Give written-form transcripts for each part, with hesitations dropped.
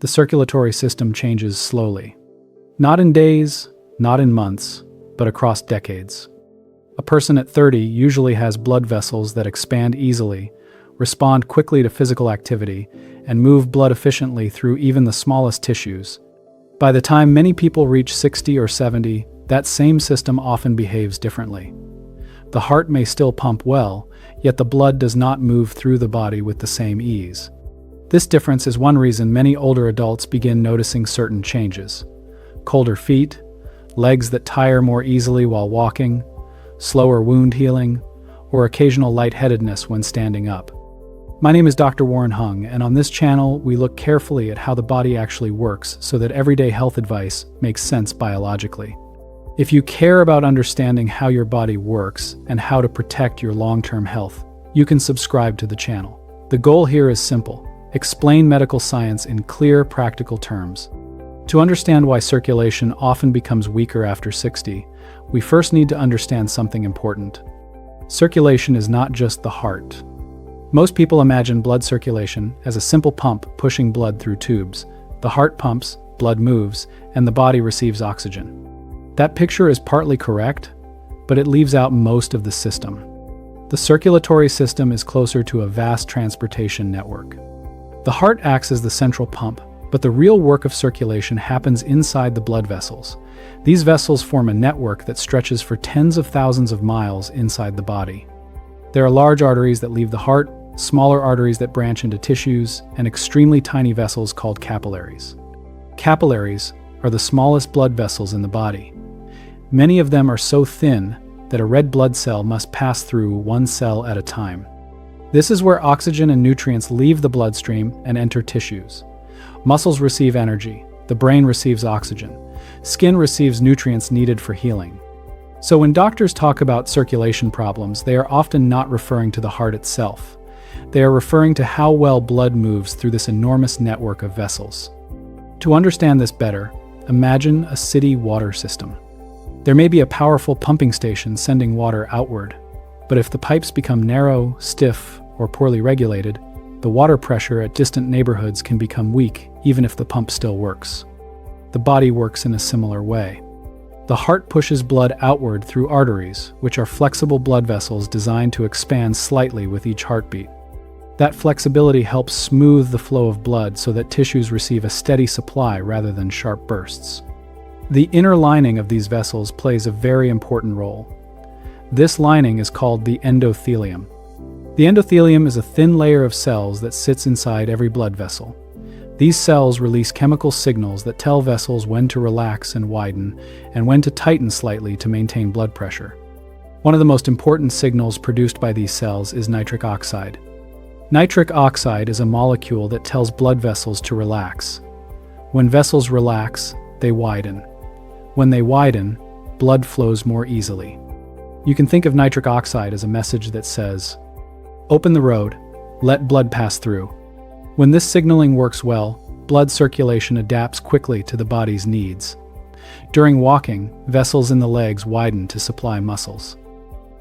the circulatory system changes slowly. Not in days, not in months, but across decades. A person at 30 usually has blood vessels that expand easily, respond quickly to physical activity, and move blood efficiently through even the smallest tissues. By the time many people reach 60 or 70, that same system often behaves differently. The heart may still pump well, yet the blood does not move through the body with the same ease. This difference is one reason many older adults begin noticing certain changes. Colder feet, legs that tire more easily while walking, slower wound healing, or occasional lightheadedness when standing up. My name is Dr. Warren Hung, and on this channel, we look carefully at how the body actually works so that everyday health advice makes sense biologically. If you care about understanding how your body works and how to protect your long-term health, you can subscribe to the channel. The goal here is simple: explain medical science in clear, practical terms. To understand why circulation often becomes weaker after 60, we first need to understand something important. Circulation is not just the heart. Most people imagine blood circulation as a simple pump pushing blood through tubes. The heart pumps, blood moves, and the body receives oxygen. That picture is partly correct, but it leaves out most of the system. The circulatory system is closer to a vast transportation network. The heart acts as the central pump, but the real work of circulation happens inside the blood vessels. These vessels form a network that stretches for tens of thousands of miles inside the body. There are large arteries that leave the heart, smaller arteries that branch into tissues, and extremely tiny vessels called capillaries. Capillaries are the smallest blood vessels in the body. Many of them are so thin that a red blood cell must pass through one cell at a time. This is where oxygen and nutrients leave the bloodstream and enter tissues. Muscles receive energy, the brain receives oxygen, skin receives nutrients needed for healing. So when doctors talk about circulation problems, they are often not referring to the heart itself. They are referring to how well blood moves through this enormous network of vessels. To understand this better, imagine a city water system. There may be a powerful pumping station sending water outward, but if the pipes become narrow, stiff, or poorly regulated, the water pressure at distant neighborhoods can become weak, even if the pump still works. The body works in a similar way. The heart pushes blood outward through arteries, which are flexible blood vessels designed to expand slightly with each heartbeat. That flexibility helps smooth the flow of blood so that tissues receive a steady supply rather than sharp bursts. The inner lining of these vessels plays a very important role. This lining is called the endothelium. The endothelium is a thin layer of cells that sits inside every blood vessel. These cells release chemical signals that tell vessels when to relax and widen, and when to tighten slightly to maintain blood pressure. One of the most important signals produced by these cells is nitric oxide. Nitric oxide is a molecule that tells blood vessels to relax. When vessels relax, they widen. When they widen, blood flows more easily. You can think of nitric oxide as a message that says, "Open the road, let blood pass through." When this signaling works well, blood circulation adapts quickly to the body's needs. During walking, vessels in the legs widen to supply muscles.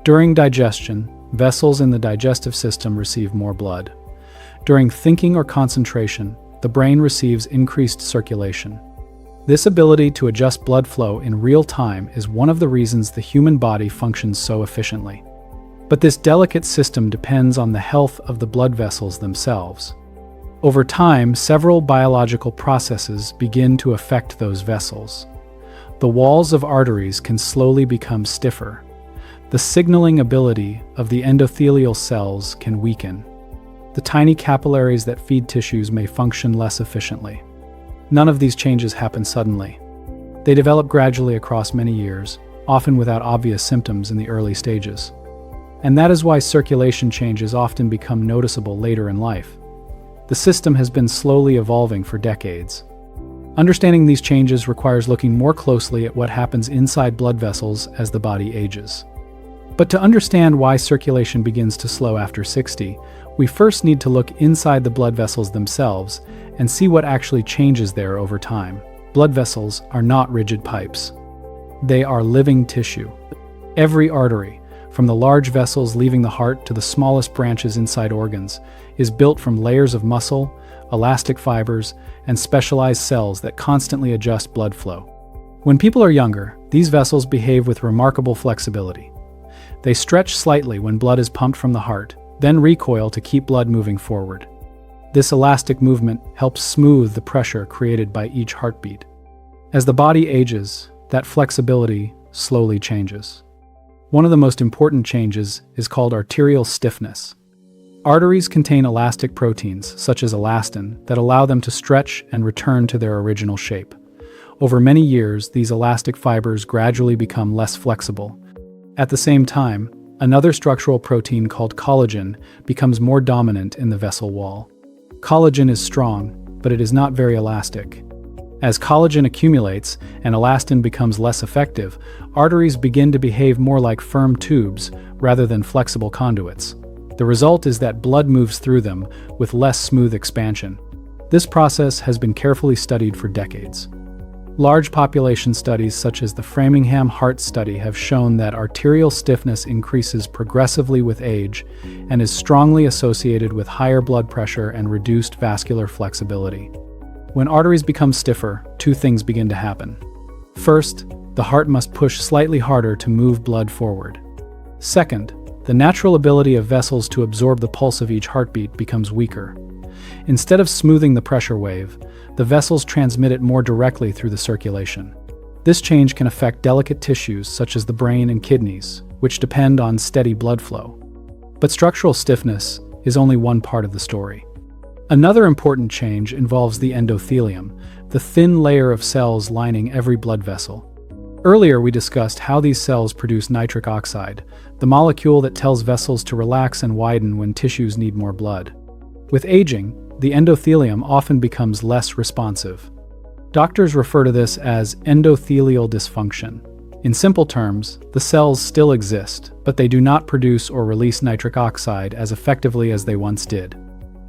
During digestion, vessels in the digestive system receive more blood. During thinking or concentration, the brain receives increased circulation. This ability to adjust blood flow in real time is one of the reasons the human body functions so efficiently. But this delicate system depends on the health of the blood vessels themselves. Over time, several biological processes begin to affect those vessels. The walls of arteries can slowly become stiffer. The signaling ability of the endothelial cells can weaken. The tiny capillaries that feed tissues may function less efficiently. None of these changes happen suddenly. They develop gradually across many years, often without obvious symptoms in the early stages. And that is why circulation changes often become noticeable later in life. The system has been slowly evolving for decades. Understanding these changes requires looking more closely at what happens inside blood vessels as the body ages. But to understand why circulation begins to slow after 60, we first need to look inside the blood vessels themselves and see what actually changes there over time. Blood vessels are not rigid pipes. They are living tissue. Every artery, from the large vessels leaving the heart to the smallest branches inside organs, is built from layers of muscle, elastic fibers, and specialized cells that constantly adjust blood flow. When people are younger, these vessels behave with remarkable flexibility. They stretch slightly when blood is pumped from the heart, then recoil to keep blood moving forward. This elastic movement helps smooth the pressure created by each heartbeat. As the body ages, that flexibility slowly changes. One of the most important changes is called arterial stiffness. Arteries contain elastic proteins, such as elastin, that allow them to stretch and return to their original shape. Over many years, these elastic fibers gradually become less flexible. At the same time, another structural protein called collagen becomes more dominant in the vessel wall. Collagen is strong, but it is not very elastic. As collagen accumulates and elastin becomes less effective, arteries begin to behave more like firm tubes rather than flexible conduits. The result is that blood moves through them with less smooth expansion. This process has been carefully studied for decades. Large population studies such as the Framingham Heart Study have shown that arterial stiffness increases progressively with age and is strongly associated with higher blood pressure and reduced vascular flexibility. When arteries become stiffer, two things begin to happen. First, the heart must push slightly harder to move blood forward. Second, the natural ability of vessels to absorb the pulse of each heartbeat becomes weaker. Instead of smoothing the pressure wave, the vessels transmit it more directly through the circulation. This change can affect delicate tissues such as the brain and kidneys, which depend on steady blood flow. But structural stiffness is only one part of the story. Another important change involves the endothelium, the thin layer of cells lining every blood vessel. Earlier we discussed how these cells produce nitric oxide, the molecule that tells vessels to relax and widen when tissues need more blood. With aging, the endothelium often becomes less responsive. Doctors refer to this as endothelial dysfunction. In simple terms, the cells still exist, but they do not produce or release nitric oxide as effectively as they once did.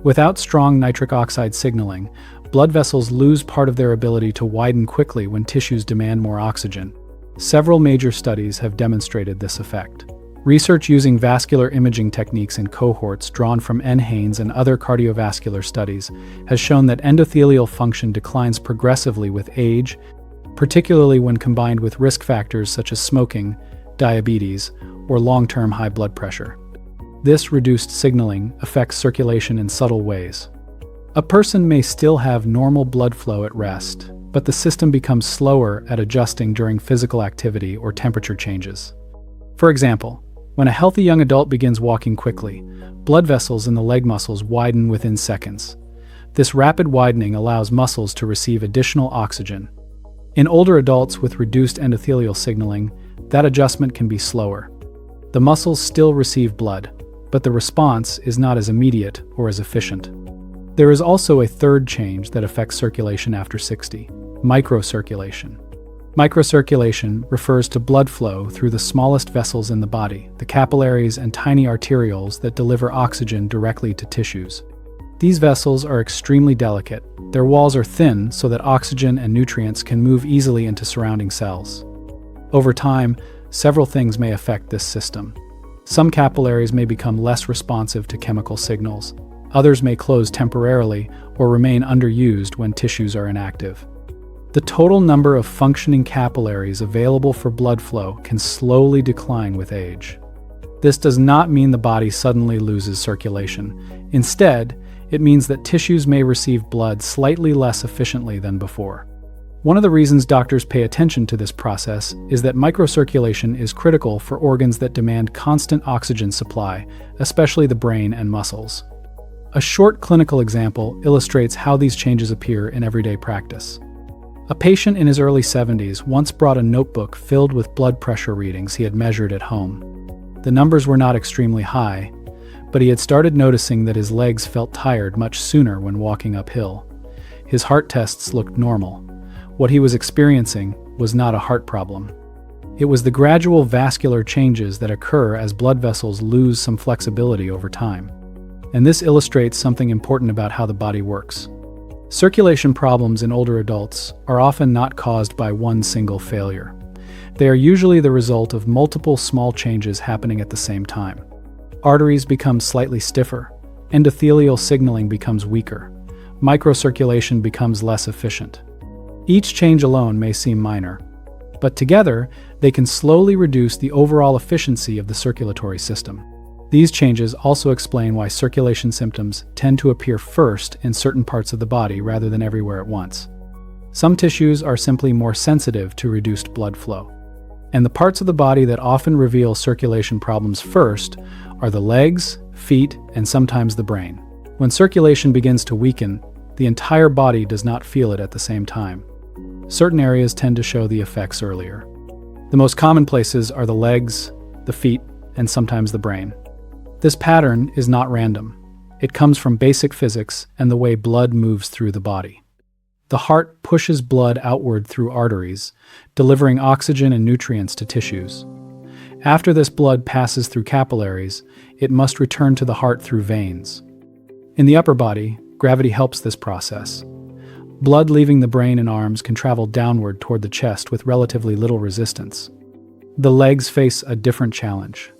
Without strong nitric oxide signaling, blood vessels lose part of their ability to widen quickly when tissues demand more oxygen. Several major studies have demonstrated this effect. Research using vascular imaging techniques in cohorts drawn from NHANES and other cardiovascular studies has shown that endothelial function declines progressively with age, particularly when combined with risk factors such as smoking, diabetes, or long-term high blood pressure. This reduced signaling affects circulation in subtle ways. A person may still have normal blood flow at rest, but the system becomes slower at adjusting during physical activity or temperature changes. For example, when a healthy young adult begins walking quickly, blood vessels in the leg muscles widen within seconds. This rapid widening allows muscles to receive additional oxygen. In older adults with reduced endothelial signaling, that adjustment can be slower. The muscles still receive blood, but the response is not as immediate or as efficient. There is also a third change that affects circulation after 60, microcirculation. Microcirculation refers to blood flow through the smallest vessels in the body, the capillaries and tiny arterioles that deliver oxygen directly to tissues. These vessels are extremely delicate. Their walls are thin so that oxygen and nutrients can move easily into surrounding cells. Over time, several things may affect this system. Some capillaries may become less responsive to chemical signals. Others may close temporarily or remain underused when tissues are inactive. The total number of functioning capillaries available for blood flow can slowly decline with age. This does not mean the body suddenly loses circulation. Instead, it means that tissues may receive blood slightly less efficiently than before. One of the reasons doctors pay attention to this process is that microcirculation is critical for organs that demand constant oxygen supply, especially the brain and muscles. A short clinical example illustrates how these changes appear in everyday practice. A patient in his early 70s once brought a notebook filled with blood pressure readings he had measured at home. The numbers were not extremely high, but he had started noticing that his legs felt tired much sooner when walking uphill. His heart tests looked normal. What he was experiencing was not a heart problem. It was the gradual vascular changes that occur as blood vessels lose some flexibility over time. And this illustrates something important about how the body works. Circulation problems in older adults are often not caused by one single failure. They are usually the result of multiple small changes happening at the same time. Arteries become slightly stiffer, endothelial signaling becomes weaker, microcirculation becomes less efficient. Each change alone may seem minor, but together they can slowly reduce the overall efficiency of the circulatory system. These changes also explain why circulation symptoms tend to appear first in certain parts of the body rather than everywhere at once. Some tissues are simply more sensitive to reduced blood flow. And the parts of the body that often reveal circulation problems first are the legs, feet, and sometimes the brain. When circulation begins to weaken, the entire body does not feel it at the same time. Certain areas tend to show the effects earlier. The most common places are the legs, the feet, and sometimes the brain. This pattern is not random. It comes from basic physics and the way blood moves through the body. The heart pushes blood outward through arteries, delivering oxygen and nutrients to tissues. After this blood passes through capillaries, it must return to the heart through veins. In the upper body, gravity helps this process. Blood leaving the brain and arms can travel downward toward the chest with relatively little resistance. The legs face a different challenge.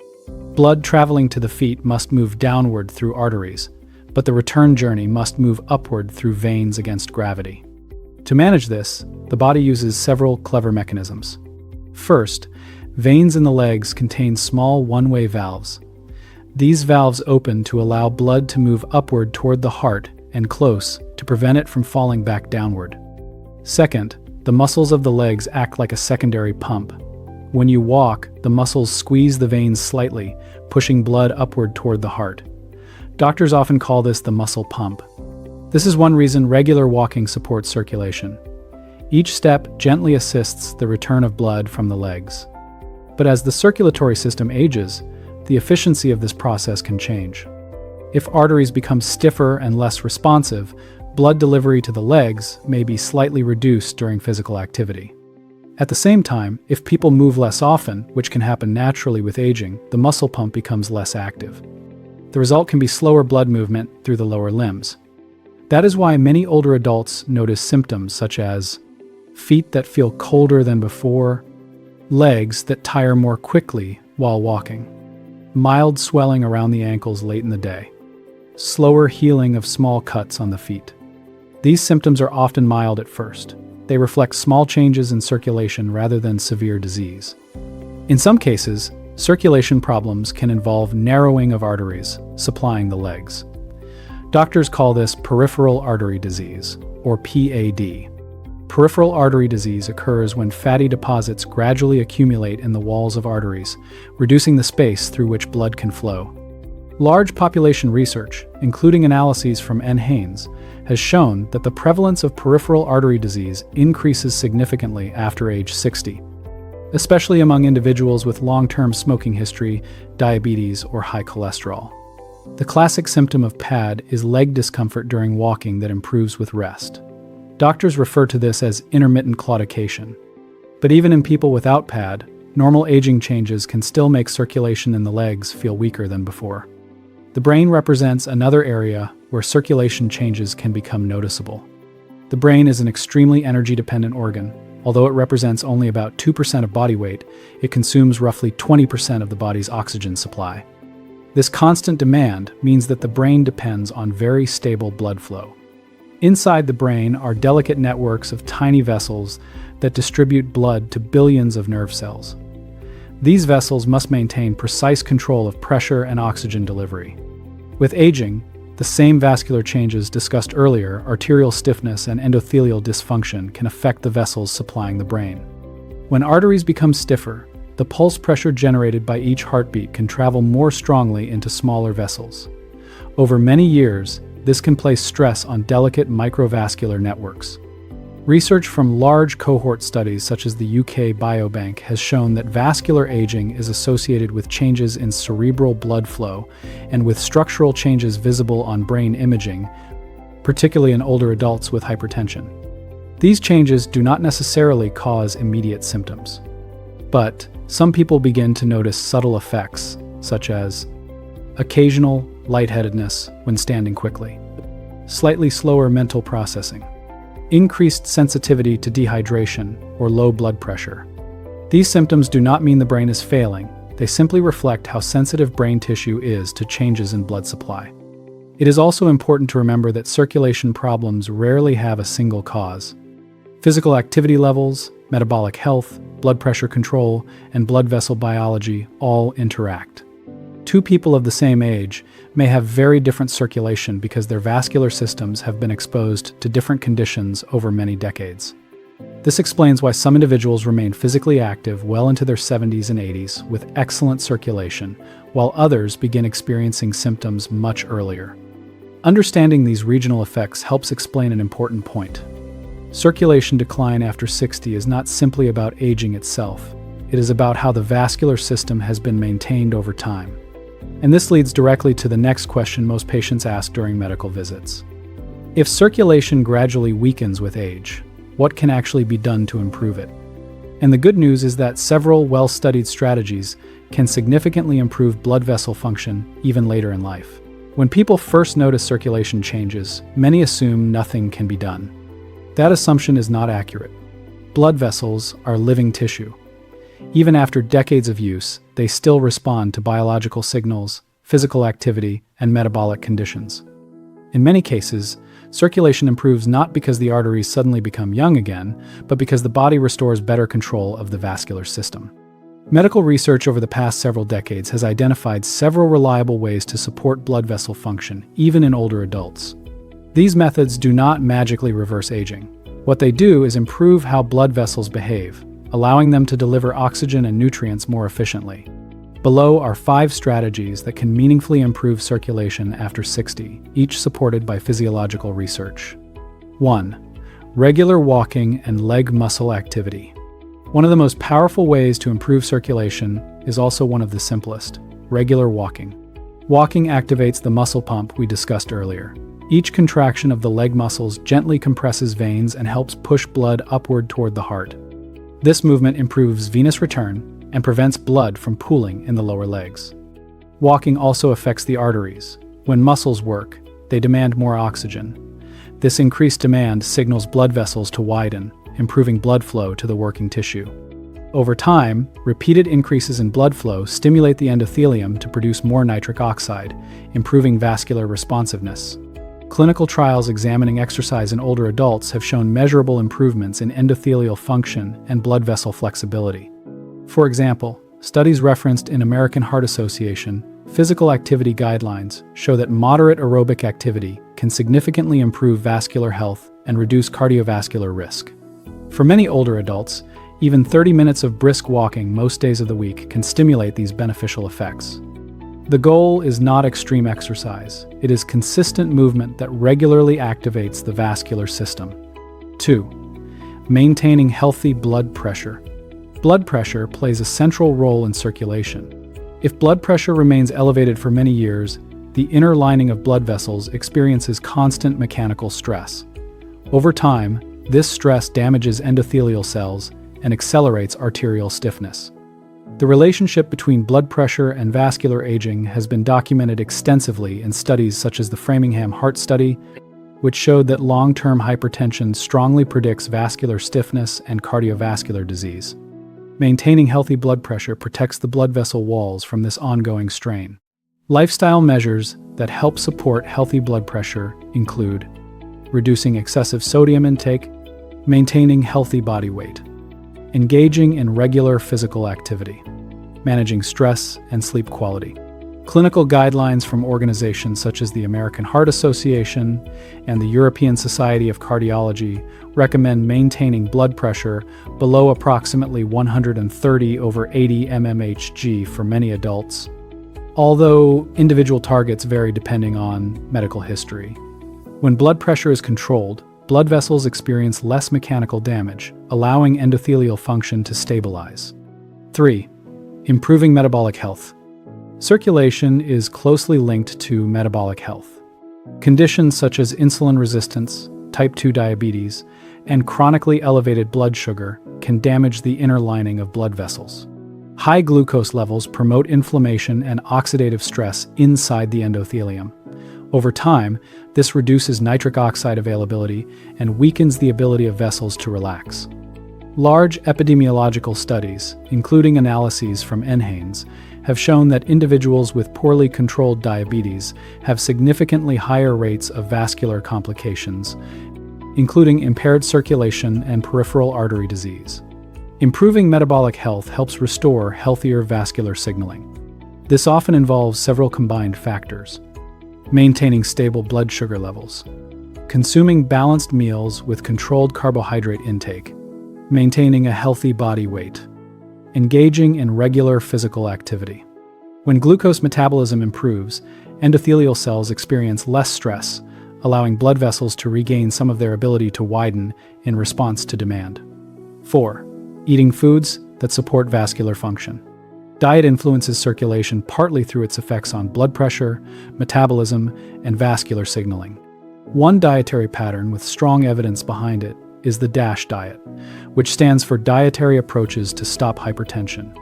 Blood traveling to the feet must move downward through arteries, but the return journey must move upward through veins against gravity. To manage this, the body uses several clever mechanisms. First, veins in the legs contain small one-way valves. These valves open to allow blood to move upward toward the heart and close to prevent it from falling back downward. Second, the muscles of the legs act like a secondary pump. When you walk, the muscles squeeze the veins slightly, pushing blood upward toward the heart. Doctors often call this the muscle pump. This is one reason regular walking supports circulation. Each step gently assists the return of blood from the legs. But as the circulatory system ages, the efficiency of this process can change. If arteries become stiffer and less responsive, blood delivery to the legs may be slightly reduced during physical activity. At the same time, if people move less often, which can happen naturally with aging, the muscle pump becomes less active. The result can be slower blood movement through the lower limbs. That is why many older adults notice symptoms such as feet that feel colder than before, legs that tire more quickly while walking, mild swelling around the ankles late in the day, slower healing of small cuts on the feet. These symptoms are often mild at first. They reflect small changes in circulation rather than severe disease. In some cases, circulation problems can involve narrowing of arteries supplying the legs. Doctors call this peripheral artery disease, or PAD. Peripheral artery disease occurs when fatty deposits gradually accumulate in the walls of arteries, reducing the space through which blood can flow. Large population research, including analyses from N. Haynes, has shown that the prevalence of peripheral artery disease increases significantly after age 60, especially among individuals with long-term smoking history, diabetes, or high cholesterol. The classic symptom of PAD is leg discomfort during walking that improves with rest. Doctors refer to this as intermittent claudication. But even in people without PAD, normal aging changes can still make circulation in the legs feel weaker than before. The brain represents another area where circulation changes can become noticeable. The brain is an extremely energy-dependent organ. Although it represents only about 2% of body weight, it consumes roughly 20% of the body's oxygen supply. This constant demand means that the brain depends on very stable blood flow. Inside the brain are delicate networks of tiny vessels that distribute blood to billions of nerve cells. These vessels must maintain precise control of pressure and oxygen delivery. With aging, the same vascular changes discussed earlier, arterial stiffness and endothelial dysfunction, can affect the vessels supplying the brain. When arteries become stiffer, the pulse pressure generated by each heartbeat can travel more strongly into smaller vessels. Over many years, this can place stress on delicate microvascular networks. Research from large cohort studies such as the UK Biobank has shown that vascular aging is associated with changes in cerebral blood flow and with structural changes visible on brain imaging, particularly in older adults with hypertension. These changes do not necessarily cause immediate symptoms. But some people begin to notice subtle effects, such as occasional lightheadedness when standing quickly, slightly slower mental processing, increased sensitivity to dehydration or low blood pressure. These symptoms do not mean the brain is failing, they simply reflect how sensitive brain tissue is to changes in blood supply. It is also important to remember that circulation problems rarely have a single cause. Physical activity levels, metabolic health, blood pressure control, and blood vessel biology all interact. Two people of the same age may have very different circulation because their vascular systems have been exposed to different conditions over many decades. This explains why some individuals remain physically active well into their 70s and 80s with excellent circulation, while others begin experiencing symptoms much earlier. Understanding these regional effects helps explain an important point. Circulation decline after 60 is not simply about aging itself. It is about how the vascular system has been maintained over time. And this leads directly to the next question most patients ask during medical visits. If circulation gradually weakens with age, what can actually be done to improve it? And the good news is that several well-studied strategies can significantly improve blood vessel function even later in life. When people first notice circulation changes, many assume nothing can be done. That assumption is not accurate. Blood vessels are living tissue. Even after decades of use, they still respond to biological signals, physical activity, and metabolic conditions. In many cases, circulation improves not because the arteries suddenly become young again, but because the body restores better control of the vascular system. Medical research over the past several decades has identified several reliable ways to support blood vessel function, even in older adults. These methods do not magically reverse aging. What they do is improve how blood vessels behave, allowing them to deliver oxygen and nutrients more efficiently. Below are 5 strategies that can meaningfully improve circulation after 60, each supported by physiological research. 1. Regular walking and leg muscle activity. One of the most powerful ways to improve circulation is also one of the simplest: regular walking. Walking activates the muscle pump we discussed earlier. Each contraction of the leg muscles gently compresses veins and helps push blood upward toward the heart. This movement improves venous return and prevents blood from pooling in the lower legs. Walking also affects the arteries. When muscles work, they demand more oxygen. This increased demand signals blood vessels to widen, improving blood flow to the working tissue. Over time, repeated increases in blood flow stimulate the endothelium to produce more nitric oxide, improving vascular responsiveness. Clinical trials examining exercise in older adults have shown measurable improvements in endothelial function and blood vessel flexibility. For example, studies referenced in American Heart Association physical activity guidelines show that moderate aerobic activity can significantly improve vascular health and reduce cardiovascular risk. For many older adults, even 30 minutes of brisk walking most days of the week can stimulate these beneficial effects. The goal is not extreme exercise. It is consistent movement that regularly activates the vascular system. 2. Maintaining healthy blood pressure. Blood pressure plays a central role in circulation. If blood pressure remains elevated for many years, the inner lining of blood vessels experiences constant mechanical stress. Over time, this stress damages endothelial cells and accelerates arterial stiffness. The relationship between blood pressure and vascular aging has been documented extensively in studies such as the Framingham Heart Study, which showed that long-term hypertension strongly predicts vascular stiffness and cardiovascular disease. Maintaining healthy blood pressure protects the blood vessel walls from this ongoing strain. Lifestyle measures that help support healthy blood pressure include reducing excessive sodium intake, maintaining healthy body weight, engaging in regular physical activity, managing stress and sleep quality. Clinical guidelines from organizations such as the American Heart Association and the European Society of Cardiology recommend maintaining blood pressure below approximately 130/80 mmHg for many adults, although individual targets vary depending on medical history. When blood pressure is controlled, blood vessels experience less mechanical damage, allowing endothelial function to stabilize. 3. Improving metabolic health. Circulation is closely linked to metabolic health. Conditions such as insulin resistance, type 2 diabetes, and chronically elevated blood sugar can damage the inner lining of blood vessels. High glucose levels promote inflammation and oxidative stress inside the endothelium. Over time, this reduces nitric oxide availability and weakens the ability of vessels to relax. Large epidemiological studies, including analyses from NHANES, have shown that individuals with poorly controlled diabetes have significantly higher rates of vascular complications, including impaired circulation and peripheral artery disease. Improving metabolic health helps restore healthier vascular signaling. This often involves several combined factors: maintaining stable blood sugar levels, consuming balanced meals with controlled carbohydrate intake, maintaining a healthy body weight, engaging in regular physical activity. When glucose metabolism improves, endothelial cells experience less stress, allowing blood vessels to regain some of their ability to widen in response to demand. 4. Eating foods that support vascular function. Diet influences circulation partly through its effects on blood pressure, metabolism, and vascular signaling. One dietary pattern with strong evidence behind it is the DASH diet, which stands for Dietary Approaches to Stop Hypertension.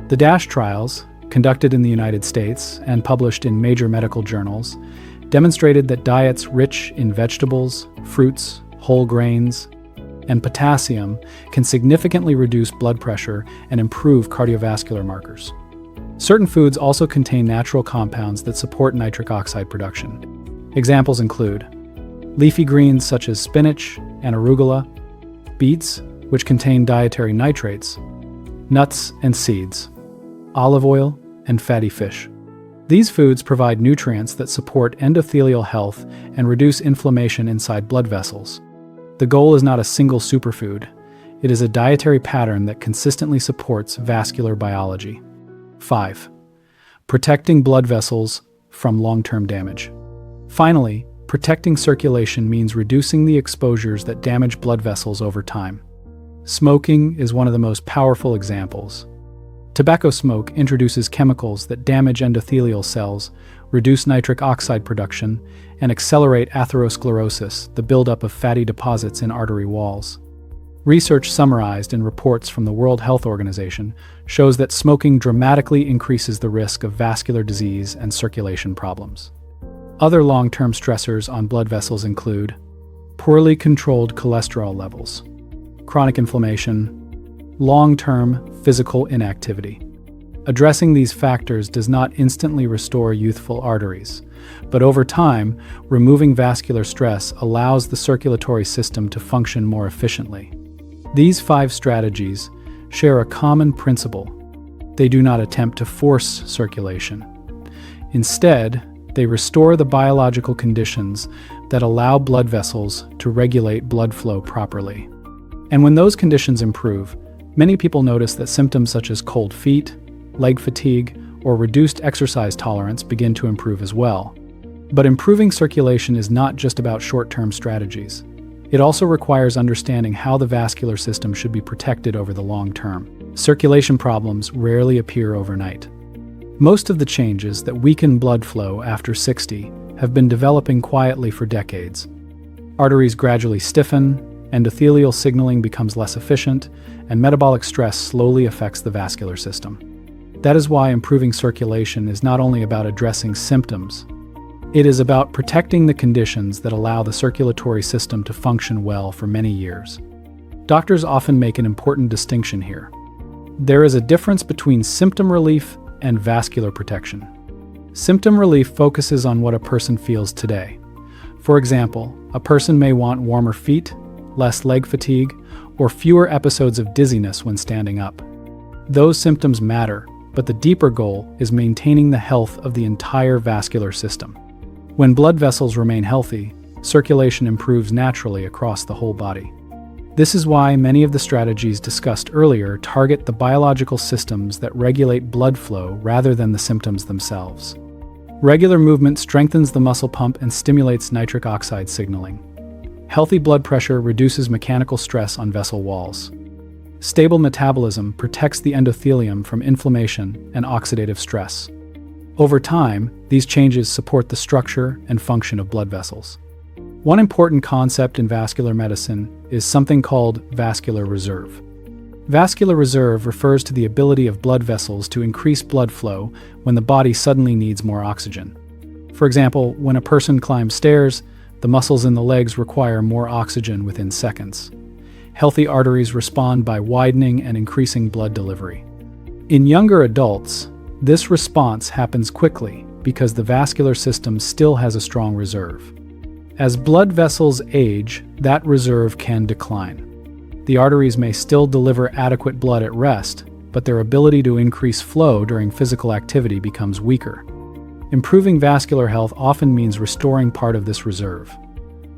The DASH trials, conducted in the United States and published in major medical journals, demonstrated that diets rich in vegetables, fruits, whole grains, and potassium can significantly reduce blood pressure and improve cardiovascular markers. Certain foods also contain natural compounds that support nitric oxide production. Examples include leafy greens such as spinach and arugula, beets, which contain dietary nitrates, nuts and seeds, olive oil, and fatty fish. These foods provide nutrients that support endothelial health and reduce inflammation inside blood vessels. The goal is not a single superfood. It is a dietary pattern that consistently supports vascular biology. 5. Protecting blood vessels from long-term damage. Finally, protecting circulation means reducing the exposures that damage blood vessels over time. Smoking is one of the most powerful examples. Tobacco smoke introduces chemicals that damage endothelial cells, reduce nitric oxide production, and accelerate atherosclerosis, the buildup of fatty deposits in artery walls. Research summarized in reports from the World Health Organization shows that smoking dramatically increases the risk of vascular disease and circulation problems. Other long-term stressors on blood vessels include poorly controlled cholesterol levels, chronic inflammation, long-term physical inactivity. Addressing these factors does not instantly restore youthful arteries, but over time, removing vascular stress allows the circulatory system to function more efficiently. These 5 strategies share a common principle. They do not attempt to force circulation. Instead, they restore the biological conditions that allow blood vessels to regulate blood flow properly. And when those conditions improve, many people notice that symptoms such as cold feet, leg fatigue, or reduced exercise tolerance begin to improve as well. But improving circulation is not just about short-term strategies. It also requires understanding how the vascular system should be protected over the long term. Circulation problems rarely appear overnight. Most of the changes that weaken blood flow after 60 have been developing quietly for decades. Arteries gradually stiffen, endothelial signaling becomes less efficient, and metabolic stress slowly affects the vascular system. That is why improving circulation is not only about addressing symptoms. It is about protecting the conditions that allow the circulatory system to function well for many years. Doctors often make an important distinction here. There is a difference between symptom relief and vascular protection. Symptom relief focuses on what a person feels today. For example, a person may want warmer feet, less leg fatigue, or fewer episodes of dizziness when standing up. Those symptoms matter, but the deeper goal is maintaining the health of the entire vascular system. When blood vessels remain healthy, circulation improves naturally across the whole body. This is why many of the strategies discussed earlier target the biological systems that regulate blood flow rather than the symptoms themselves. Regular movement strengthens the muscle pump and stimulates nitric oxide signaling. Healthy blood pressure reduces mechanical stress on vessel walls. Stable metabolism protects the endothelium from inflammation and oxidative stress. Over time, these changes support the structure and function of blood vessels. One important concept in vascular medicine is something called vascular reserve. Vascular reserve refers to the ability of blood vessels to increase blood flow when the body suddenly needs more oxygen. For example, when a person climbs stairs, the muscles in the legs require more oxygen within seconds. Healthy arteries respond by widening and increasing blood delivery. In younger adults, this response happens quickly because the vascular system still has a strong reserve. As blood vessels age, that reserve can decline. The arteries may still deliver adequate blood at rest, but their ability to increase flow during physical activity becomes weaker. Improving vascular health often means restoring part of this reserve.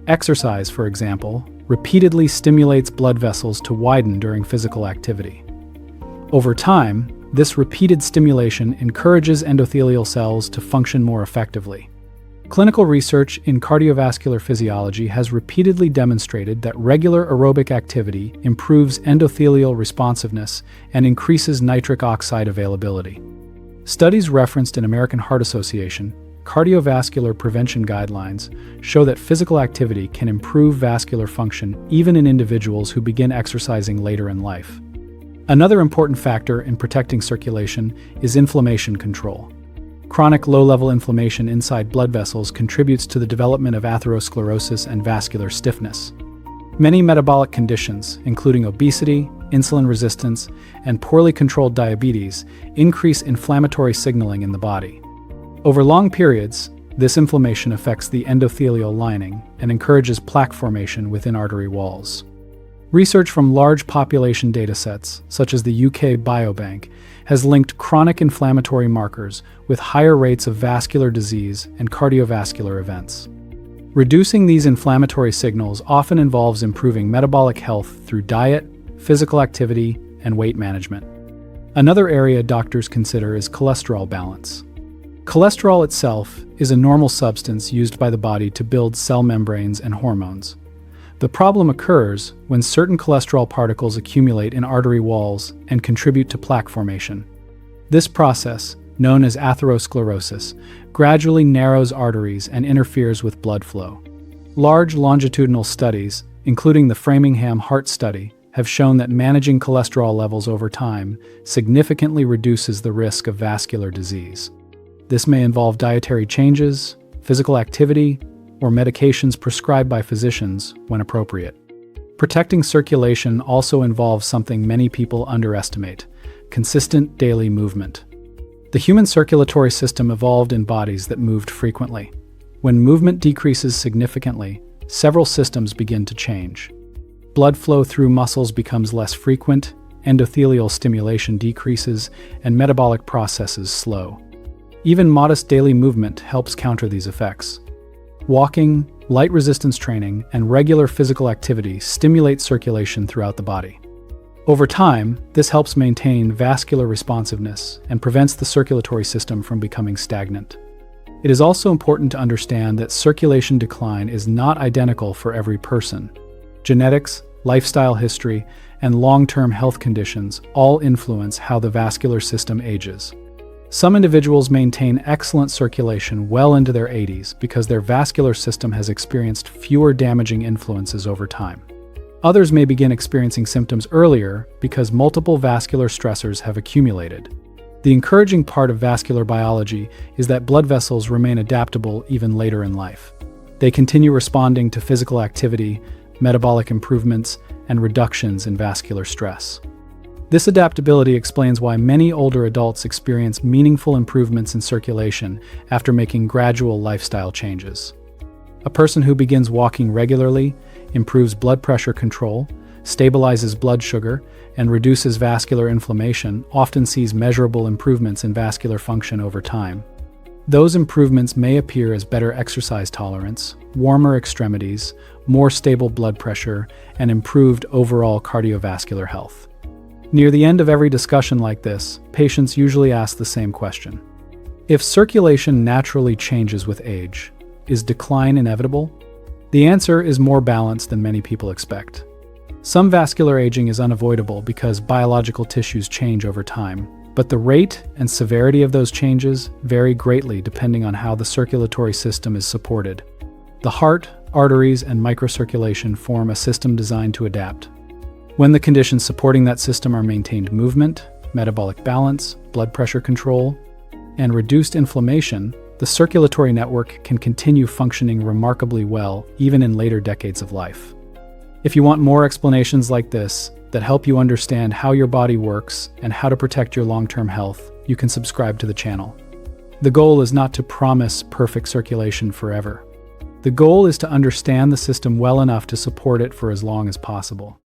Exercise, for example, repeatedly stimulates blood vessels to widen during physical activity. Over time, this repeated stimulation encourages endothelial cells to function more effectively. Clinical research in cardiovascular physiology has repeatedly demonstrated that regular aerobic activity improves endothelial responsiveness and increases nitric oxide availability. Studies referenced in American Heart Association cardiovascular prevention guidelines show that physical activity can improve vascular function even in individuals who begin exercising later in life. Another important factor in protecting circulation is inflammation control. Chronic low-level inflammation inside blood vessels contributes to the development of atherosclerosis and vascular stiffness. Many metabolic conditions, including obesity, insulin resistance, and poorly controlled diabetes, increase inflammatory signaling in the body. Over long periods, this inflammation affects the endothelial lining and encourages plaque formation within artery walls. Research from large population datasets, such as the UK Biobank, has linked chronic inflammatory markers with higher rates of vascular disease and cardiovascular events. Reducing these inflammatory signals often involves improving metabolic health through diet, physical activity, and weight management. Another area doctors consider is cholesterol balance. Cholesterol itself is a normal substance used by the body to build cell membranes and hormones. The problem occurs when certain cholesterol particles accumulate in artery walls and contribute to plaque formation. This process, known as atherosclerosis, gradually narrows arteries and interferes with blood flow. Large longitudinal studies, including the Framingham Heart Study, have shown that managing cholesterol levels over time significantly reduces the risk of vascular disease. This may involve dietary changes, physical activity, or medications prescribed by physicians when appropriate. Protecting circulation also involves something many people underestimate: consistent daily movement. The human circulatory system evolved in bodies that moved frequently. When movement decreases significantly, several systems begin to change. Blood flow through muscles becomes less frequent, endothelial stimulation decreases, and metabolic processes slow. Even modest daily movement helps counter these effects. Walking, light resistance training, and regular physical activity stimulate circulation throughout the body. Over time, this helps maintain vascular responsiveness and prevents the circulatory system from becoming stagnant. It is also important to understand that circulation decline is not identical for every person. Genetics, lifestyle history, and long-term health conditions all influence how the vascular system ages. Some individuals maintain excellent circulation well into their 80s because their vascular system has experienced fewer damaging influences over time. Others may begin experiencing symptoms earlier because multiple vascular stressors have accumulated. The encouraging part of vascular biology is that blood vessels remain adaptable even later in life. They continue responding to physical activity, metabolic improvements, and reductions in vascular stress. This adaptability explains why many older adults experience meaningful improvements in circulation after making gradual lifestyle changes. A person who begins walking regularly, improves blood pressure control, stabilizes blood sugar, and reduces vascular inflammation often sees measurable improvements in vascular function over time. Those improvements may appear as better exercise tolerance, warmer extremities, more stable blood pressure, and improved overall cardiovascular health. Near the end of every discussion like this, patients usually ask the same question. If circulation naturally changes with age, is decline inevitable? The answer is more balanced than many people expect. Some vascular aging is unavoidable because biological tissues change over time, but the rate and severity of those changes vary greatly depending on how the circulatory system is supported. The heart, arteries, and microcirculation form a system designed to adapt. When the conditions supporting that system are maintained movement, metabolic balance, blood pressure control, and reduced inflammation, the circulatory network can continue functioning remarkably well even in later decades of life. If you want more explanations like this that help you understand how your body works and how to protect your long-term health, you can subscribe to the channel. The goal is not to promise perfect circulation forever. The goal is to understand the system well enough to support it for as long as possible.